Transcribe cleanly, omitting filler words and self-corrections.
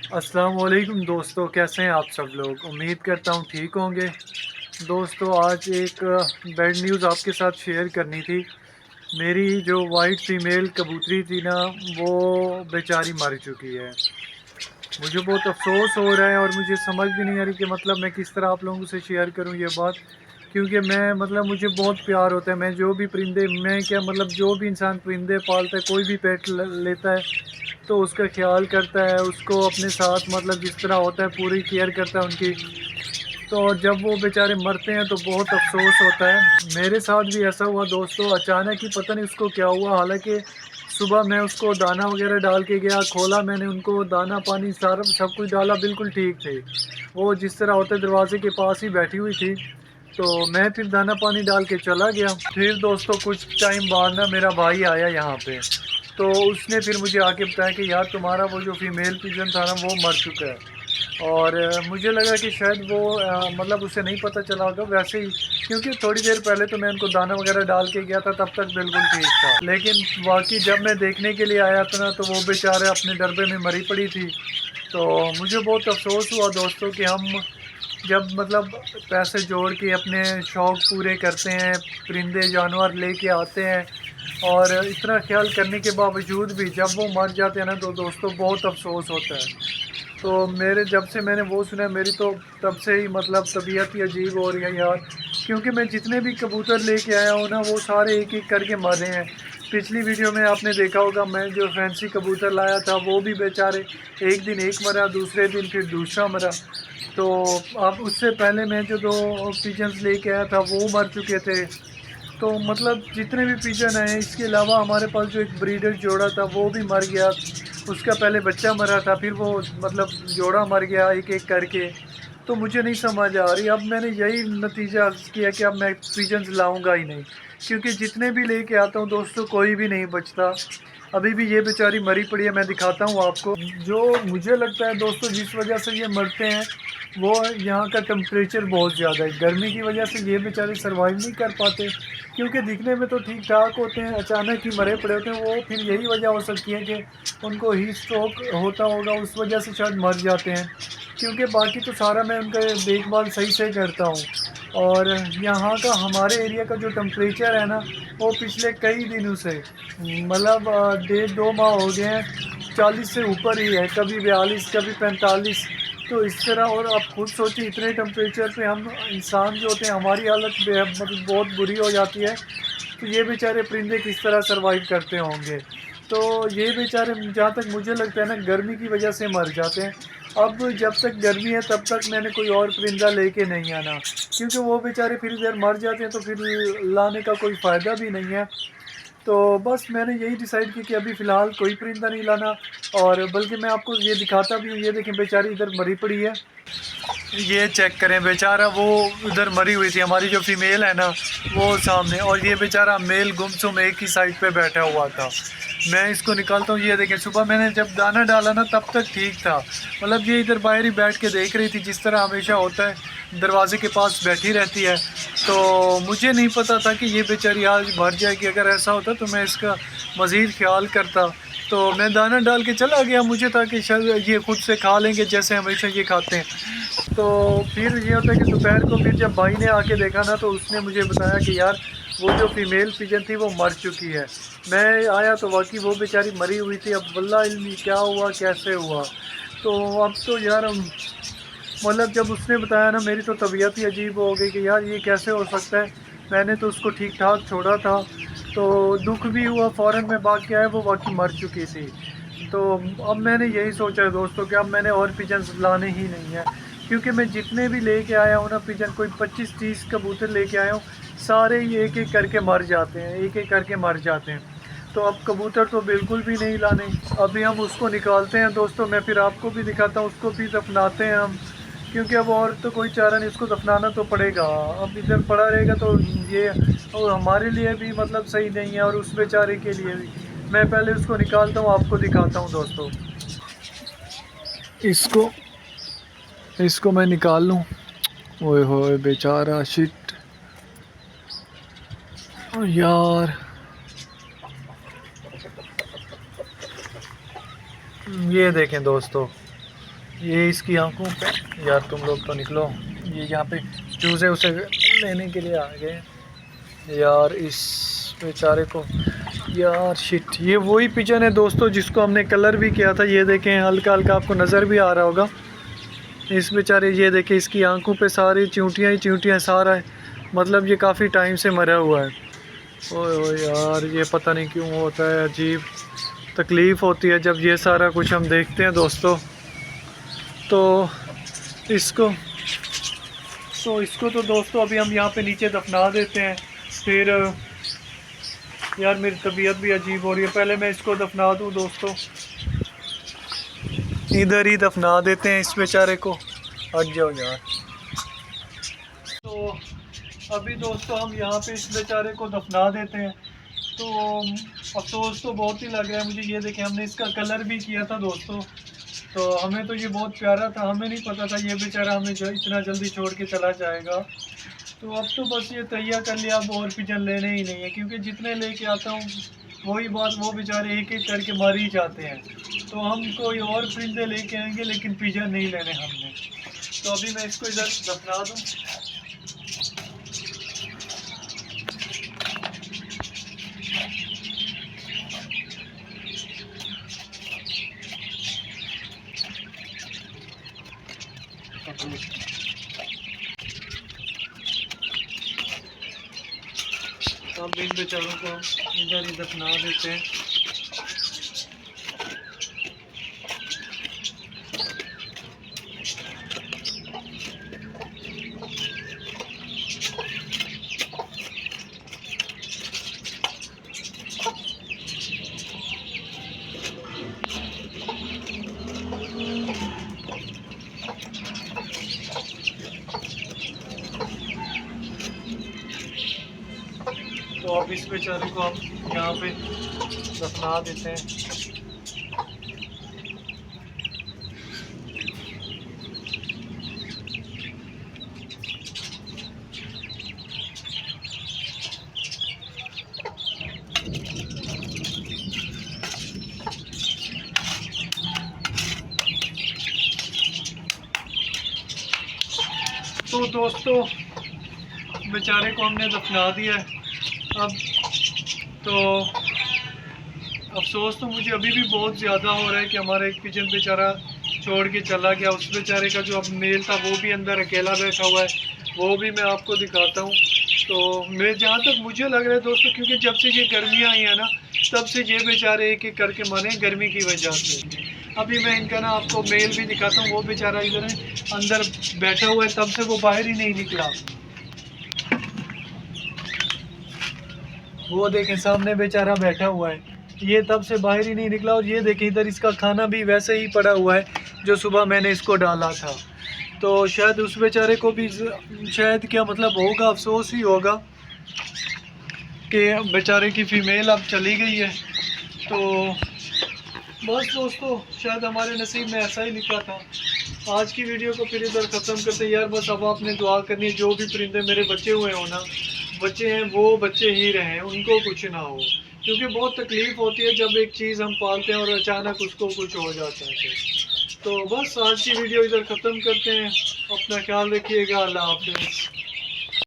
अस्सलाम वालेकुम दोस्तों, कैसे हैं आप सब लोग। उम्मीद करता हूँ ठीक होंगे। दोस्तों आज एक बैड न्यूज़ आपके साथ शेयर करनी थी। मेरी जो वाइट फ़ीमेल कबूतरी थी ना, वो बेचारी मर चुकी है। मुझे बहुत अफ़सोस हो रहा है और मुझे समझ भी नहीं आ रही कि मतलब मैं किस तरह आप लोगों से शेयर करूं ये बात। क्योंकि मैं मतलब मुझे बहुत प्यार होता है। मैं जो भी परिंदे मैं क्या मतलब जो भी इंसान परिंदे पालता है, कोई भी पेट लेता है तो उसका ख्याल करता है, उसको अपने साथ मतलब जिस तरह होता है पूरी केयर करता है उनकी। तो जब वो बेचारे मरते हैं तो बहुत अफ़सोस होता है। मेरे साथ भी ऐसा हुआ दोस्तों, अचानक ही पता नहीं उसको क्या हुआ। हालाँकि सुबह मैं उसको दाना वग़ैरह डाल के गया, खोला मैंने उनको दाना पानी सारा सब कुछ डाला, बिल्कुल ठीक थे। वो जिस तरह होता है दरवाज़े के पास ही बैठी हुई थी। तो मैं फिर दाना पानी डाल के चला गया। फिर दोस्तों कुछ टाइम बाद ना मेरा भाई आया यहाँ पे। तो उसने फिर मुझे आके बताया कि यार तुम्हारा वो जो फीमेल पिजन था ना वो मर चुका है। और मुझे लगा कि शायद वो मतलब उसे नहीं पता चला होगा वैसे ही। क्योंकि थोड़ी देर पहले तो मैं उनको दाना वगैरह डाल के गया था, तब तक बिल्कुल ठीक था। लेकिन वाकई जब मैं देखने के लिए आया था ना, तो वो बेचारे अपने डरबे में मरी पड़ी थी। तो मुझे बहुत अफसोस हुआ दोस्तों कि हम जब मतलब पैसे जोड़ के अपने शौक़ पूरे करते हैं, परिंदे जानवर लेके आते हैं और इतना ख्याल करने के बावजूद भी जब वो मर जाते हैं ना, तो दोस्तों बहुत अफसोस होता है। तो मेरे जब से मैंने वो सुना, मेरी तो तब से ही मतलब तबीयत ही अजीब हो रही है यार। क्योंकि मैं जितने भी कबूतर लेके आया हूँ ना, वो सारे एक एक करके मर रहे हैं। पिछली वीडियो में आपने देखा होगा, मैं जो फैंसी कबूतर लाया था वो भी बेचारे एक दिन एक मरा, दूसरे दिन फिर दूसरा मरा। तो अब उससे पहले मैं जो दो पिजन्स लेके आया था वो मर चुके थे। तो मतलब जितने भी पिजन हैं, इसके अलावा हमारे पास जो एक ब्रीडर जोड़ा था वो भी मर गया। उसका पहले बच्चा मरा था, फिर वो मतलब जोड़ा मर गया एक एक करके। तो मुझे नहीं समझ आ रही। अब मैंने यही नतीजा किया कि अब मैं पिजन्स लाऊंगा ही नहीं। क्योंकि जितने भी लेके आता हूँ दोस्तों, कोई भी नहीं बचता। अभी भी ये बेचारी मरी पड़ी है, मैं दिखाता हूँ आपको। जो मुझे लगता है दोस्तों जिस वजह से ये मरते हैं, वो यहाँ का टेम्परेचर बहुत ज़्यादा है। गर्मी की वजह से ये बेचारे सर्वाइव नहीं कर पाते। क्योंकि दिखने में तो ठीक ठाक होते हैं, अचानक ही मरे पड़े होते हैं वो। फिर यही वजह हो सकती है कि उनको हीट स्ट्रोक होता होगा, उस वजह से शायद मर जाते हैं। क्योंकि बाकी तो सारा मैं उनका देखभाल सही से करता हूँ। और यहाँ का हमारे एरिया का जो टेम्परेचर है ना, वो पिछले कई दिनों से मतलब 1.5 2 माह हो गए हैं, 40 से ऊपर ही है। कभी 42, कभी 45। तो इस तरह, और आप खुद सोचिए इतने टेम्परेचर पे हम इंसान जो होते हैं, हमारी हालत मतलब बहुत बुरी हो जाती है। तो ये बेचारे परिंदे किस तरह सरवाइव करते होंगे। तो ये बेचारे जहाँ तक मुझे लगता है ना, गर्मी की वजह से मर जाते हैं। अब जब तक गर्मी है तब तक मैंने कोई और परिंदा लेके नहीं आना। क्योंकि वो बेचारे फिर इधर मर जाते हैं तो फिर लाने का कोई फ़ायदा भी नहीं है। तो बस मैंने यही डिसाइड किया कि अभी फ़िलहाल कोई परिंदा नहीं लाना। और बल्कि मैं आपको ये दिखाता भी हूँ, ये देखें बेचारी इधर मरी पड़ी है। ये चेक करें बेचारा, वो उधर मरी हुई थी। हमारी जो फीमेल है ना वो सामने, और ये बेचारा मेल गुमसुम एक ही साइड पे बैठा हुआ था। मैं इसको निकालता हूँ। ये देखें, सुबह मैंने जब दाना डाला ना तब तक ठीक था। मतलब ये इधर बाहर ही बैठ के देख रही थी, जिस तरह हमेशा होता है, दरवाजे के पास बैठी रहती है। तो मुझे नहीं पता था कि ये बेचारी आज मर जाएगी। अगर ऐसा होता तो मैं इसका मज़ीद ख्याल करता। तो मैं दाना डाल के चला गया, मुझे था कि शायद ये खुद से खा लेंगे जैसे हमेशा ये खाते हैं। तो फिर ये होता है कि दोपहर को फिर जब भाई ने आके देखा ना, तो उसने मुझे बताया कि यार वो जो फीमेल पिजन थी वो मर चुकी है। मैं आया तो वाकई वो बेचारी मरी हुई थी। अब वल्लाह इल्मी क्या हुआ कैसे हुआ। तो अब तो यार मतलब जब उसने बताया ना, मेरी तो तबीयत ही अजीब हो गई कि यार ये कैसे हो सकता है। मैंने तो उसको ठीक ठाक छोड़ा था। तो दुख भी हुआ, फ़ौरन में भाग के आया, वो वाकई मर चुकी थी। तो अब मैंने यही सोचा है दोस्तों कि अब मैंने और पिजन्स लाने ही नहीं है। क्योंकि मैं जितने भी लेके आया हूँ ना पिजन, कोई 25 30 कबूतर लेके आया हूँ, सारे ही एक एक करके मर जाते हैं, एक एक करके मर जाते हैं। तो अब कबूतर तो बिल्कुल भी नहीं लाने। अभी हम उसको निकालते हैं दोस्तों, मैं फिर आपको भी दिखाता हूँ, उसको भी दफनाते हैं हम। क्योंकि अब और तो कोई चारा नहीं, इसको दफनाना तो पड़ेगा। अब इधर पड़ा रहेगा तो ये और हमारे लिए भी मतलब सही नहीं है, और उस बेचारे के लिए भी। मैं पहले उसको निकालता हूँ, आपको दिखाता हूँ दोस्तों। इसको इसको मैं निकाल लूँ। ओए होए बेचारा, शिट यार। ये देखें दोस्तों, ये इसकी आंखों पे, यार तुम लोग तो निकलो, ये यहाँ पे चूजे उसे लेने के लिए आ गए यार इस बेचारे को। यार शिट, ये वही पिजन है दोस्तों जिसको हमने कलर भी किया था। ये देखें, हल्का हल्का आपको नज़र भी आ रहा होगा इस बेचारे, ये देखें इसकी आंखों पे सारी चींटियाँ ही चींटियाँ, सारा है, मतलब ये काफ़ी टाइम से मरा हुआ है। ओए ओए यार, ये पता नहीं क्यों होता है, अजीब तकलीफ़ होती है जब ये सारा कुछ हम देखते हैं दोस्तों। तो इसको तो दोस्तों अभी हम यहाँ पे नीचे दफना देते हैं। फिर यार मेरी तबीयत भी अजीब हो रही है, पहले मैं इसको दफना दूँ दोस्तों, इधर ही दफना देते हैं इस बेचारे को। हट जाओ यार। तो अभी दोस्तों हम यहाँ पे इस बेचारे को दफना देते हैं। तो अफसोस तो बहुत ही लग रहा है मुझे। ये देखें, हमने इसका कलर भी किया था दोस्तों, तो हमें तो ये बहुत प्यारा था, हमें नहीं पता था ये बेचारा हमें इतना जल्दी छोड़ के चला जाएगा। तो अब तो बस ये तैयार कर लिया, अब और पिजन लेने ही नहीं है, क्योंकि जितने लेके आता हूँ वही बात, वो बेचारे एक एक करके मर ही जाते हैं। तो हम कोई और परिंदे लेके आएंगे, लेकिन पिजन नहीं लेने हमने। तो अभी मैं इसको इधर दफना दूँ। अब इन बेचारों को हम इधर ही दफना देते हैं। तो अब इस बेचारे को हम यहाँ पे दफना देते हैं। तो दोस्तों बेचारे को हमने दफना दिया है। अब तो अफसोस तो मुझे अभी भी बहुत ज़्यादा हो रहा है कि हमारा एक पिजन बेचारा छोड़ के चला गया। उस बेचारे का जो अब मेल था वो भी अंदर अकेला बैठा हुआ है, वो भी मैं आपको दिखाता हूँ। तो मैं जहाँ तक मुझे लग रहा है दोस्तों, क्योंकि जब से ये गर्मियाँ आई हैं ना, तब से ये बेचारे एक एक करके मरे गर्मी की वजह से। अभी मैं इनका ना आपको मेल भी दिखाता हूँ, वो बेचारा इधर अंदर बैठा हुआ है, तब से वो बाहर ही नहीं निकला। वो देखें सामने बेचारा बैठा हुआ है, ये तब से बाहर ही नहीं निकला। और ये देखें इधर इसका खाना भी वैसे ही पड़ा हुआ है जो सुबह मैंने इसको डाला था। तो शायद उस बेचारे को भी शायद क्या मतलब होगा, अफसोस ही होगा कि बेचारे की फ़ीमेल अब चली गई है। तो बस दोस्तों, शायद हमारे नसीब में ऐसा ही लिखा था। आज की वीडियो को फिर इधर ख़त्म करते हैं यार। बस अब आपने दुआ करनी है, जो भी परिंदे मेरे बच्चे हुए हो ना, बच्चे हैं वो बच्चे ही रहें, उनको कुछ ना हो, क्योंकि बहुत तकलीफ़ होती है जब एक चीज़ हम पालते हैं और अचानक उसको कुछ हो जाता है। तो बस आज की वीडियो इधर ख़त्म करते हैं। अपना ख्याल रखिएगा। अल्लाह हाफ़िज़।